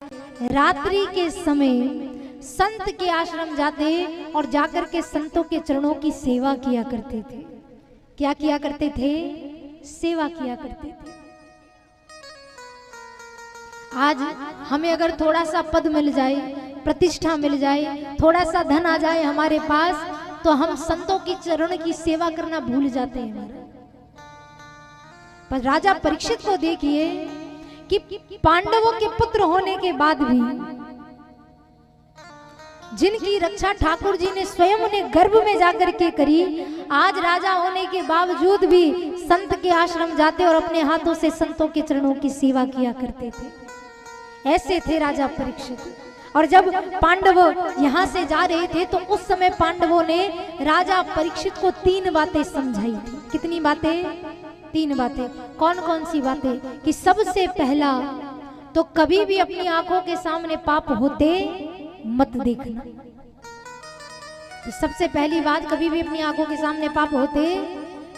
रात्रि के समय संत के आश्रम जाते और जाकर के संतों के चरणों की सेवा किया करते थे। क्या किया करते थे? सेवा किया करते थे। आज हमें अगर थोड़ा सा पद मिल जाए, प्रतिष्ठा मिल जाए, थोड़ा सा धन आ जाए हमारे पास, तो हम संतों की चरण की सेवा करना भूल जाते हैं। पर राजा परीक्षित को देखिए कि पांडवों के पुत्र होने के बाद भी, जिनकी रक्षा ठाकुर जी ने स्वयं उन्हें गर्भ में जाकर के करी, आज राजा होने के बावजूद भी संत के आश्रम जाते और अपने हाथों से संतों के चरणों की सेवा किया करते थे। ऐसे थे राजा परीक्षित। और जब पांडव यहाँ से जा रहे थे तो उस समय पांडवों ने राजा परीक्षित को 3 बातें समझाई थी। कितनी बातें? 3 बातें। कौन कौन सी बातें? कि सबसे पहला तो कभी भी अपनी आंखों के सामने पाप होते मत देखना। तो सबसे पहली बात, कभी भी अपनी आंखों के सामने पाप होते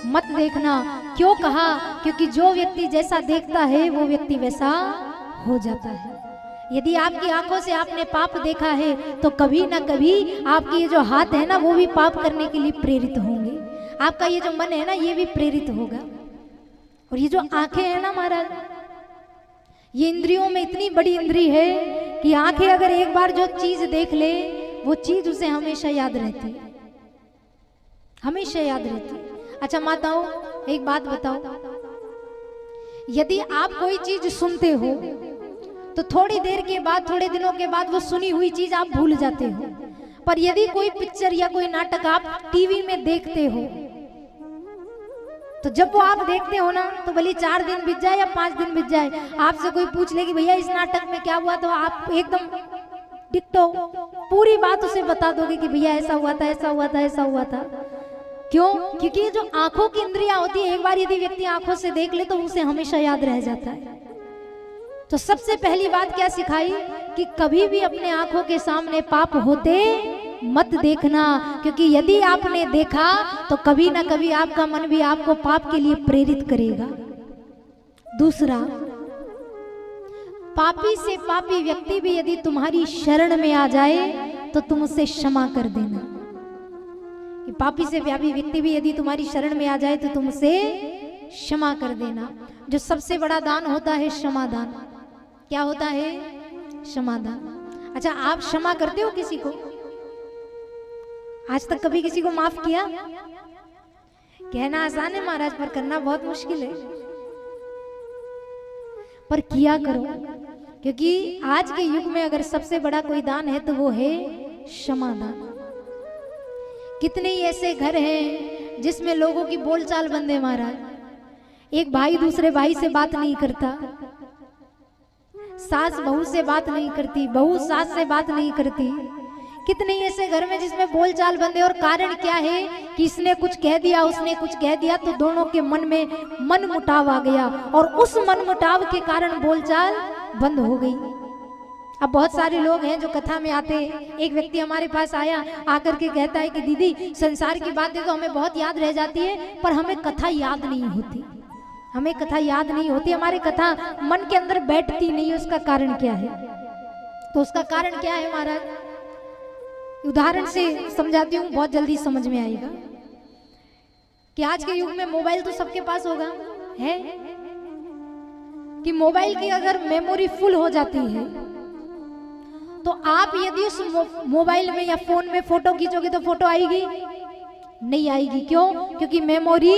मत देखना। क्यों कहा? क्योंकि जो व्यक्ति जैसा देखता है वो व्यक्ति वैसा हो जाता है। यदि आपकी आंखों से आपने पाप देखा है तो कभी ना कभी आपके ये जो हाथ है ना वो भी पाप करने के लिए प्रेरित होंगे। आपका ये जो मन है ना ये भी प्रेरित होगा। और ये जो आंखें हैं ना महाराज, ये इंद्रियों में इतनी बड़ी इंद्री है कि आंखें अगर एक बार जो चीज देख ले वो चीज उसे हमेशा याद रहती है, हमेशा याद रहती है। अच्छा माताओं, एक बात बताओ, यदि आप कोई चीज सुनते हो तो थोड़ी देर के बाद, थोड़े दिनों के बाद वो सुनी हुई चीज आप भूल जाते हो। पर यदि कोई पिक्चर या कोई नाटक आप टीवी में देखते हो तो जब वो आप देखते हो ना तो भले 4 दिन बीत जाए या 5 दिन बीत जाए, आपसे कोई पूछ ले कि भैया इस नाटक में क्या हुआ, तो आप एकदम डिक्टो पूरी बात उसे बता दोगे कि भैया ऐसा हुआ था, ऐसा हुआ था, ऐसा हुआ था। क्यों? क्योंकि ये जो आंखों की इंद्रियां होती है, एक बार यदि व्यक्ति आंखों से देख ले तो उसे हमेशा याद रह जाता है। तो सबसे पहली बात क्या सिखाई? कि कभी भी अपने आंखों के सामने पाप होते मत देखना, क्योंकि यदि आपने देखा तो कभी ना कभी आपका मन भी आपको पाप के लिए प्रेरित करेगा। दूसरा, पापी से पापी व्यक्ति भी यदि तुम्हारी शरण में आ जाए तो तुम उसे क्षमा कर देना। पापी से पापी व्यक्ति भी यदि तुम्हारी शरण में आ जाए तो तुम उसे क्षमा कर देना। जो सबसे बड़ा दान होता है क्षमादान। क्या होता है? क्षमादान। अच्छा, आप क्षमा करते हो किसी को? आज तक कभी किसी को माफ किया? कहना आसान है महाराज, पर करना बहुत मुश्किल है। पर किया करो, क्योंकि आज के युग में अगर सबसे बड़ा कोई दान है तो वो है क्षमादान। कितने ही ऐसे घर हैं जिसमें लोगों की बोलचाल बंद है महाराज। एक भाई दूसरे भाई से बात नहीं करता, सास बहू से बात नहीं करती, बहू सास से बात नहीं करती। कितने ऐसे घर में जिसमें बोलचाल बंद है। और कारण क्या है? कि इसने कुछ कह दिया, उसने कुछ कह दिया, तो दोनों के मन में मन मुटाव आ गया और उस मन मुटाव के कारण बोलचाल बंद हो गई। अब बहुत सारे लोग हैं जो कथा में आते हैं। एक व्यक्ति हमारे पास आया, आकर के कहता है कि दीदी संसार की बातें तो हमें बहुत याद रह जाती है, पर हमें कथा याद नहीं होती, हमें कथा याद नहीं होती, हमारे कथा मन के अंदर बैठती नहीं है। उसका कारण क्या है? तो उसका कारण क्या है महाराज? उदाहरण से समझाती हूँ, बहुत जल्दी समझ में आएगा। कि आज के युग में मोबाइल तो सबके पास होगा, है कि मोबाइल की अगर मेमोरी फुल हो जाती है तो आप यदि उस मोबाइल में या फोन में फोटो खींचोगे तो फोटो आएगी? नहीं आएगी। क्यों? क्योंकि मेमोरी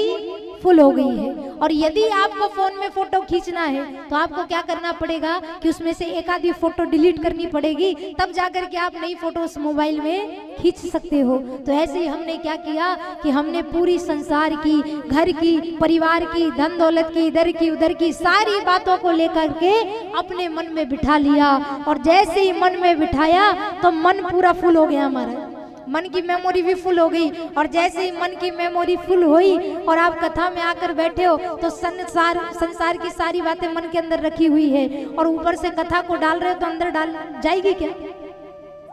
फुल हो गई है। और यदि आपको फोन में फोटो खींचना है तो आपको क्या करना पड़ेगा? कि उसमें से एक आधी फोटो डिलीट करनी पड़ेगी, तब जाकर के आप नई फोटो उस मोबाइल में खींच सकते हो। तो ऐसे ही हमने क्या किया कि हमने पूरी संसार की, घर की, परिवार की, धन दौलत की, इधर की उधर की सारी बातों को लेकर के अपने मन में बिठा लिया। और जैसे ही मन में बिठाया तो मन पूरा फुल हो गया हमारा, मन की मेमोरी भी फुल हो गई। और जैसे ही मन की मेमोरी फुल हुई और आप कथा में आकर बैठे हो तो संसार की सारी बातें मन के अंदर रखी हुई है और ऊपर से कथा को डाल रहे हो तो अंदर डाल जाएगी क्या?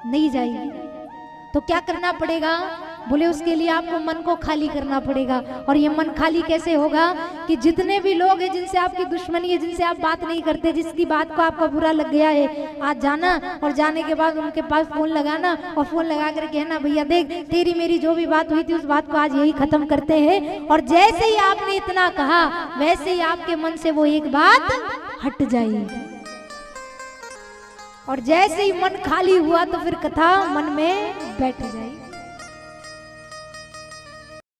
नहीं जाएगी। तो क्या करना पड़ेगा? बोले उसके लिए आपको मन को खाली करना पड़ेगा। और ये मन खाली कैसे होगा कि जितने भी लोग हैं जिनसे आपकी दुश्मनी है, जिनसे आप बात नहीं करते, जिसकी बात को आपका बुरा लग गया है, आज जाना और जाने के बाद उनके पास फोन लगाना और फोन लगा कर कहना भैया देख तेरी मेरी जो भी बात हुई थी उस बात को आज यही खत्म करते हैं। और जैसे ही आपने इतना कहा वैसे ही आपके मन से वो एक बात हट जाएगी। और जैसे ही मन खाली हुआ तो फिर कथा मन में बैठ जाएगी।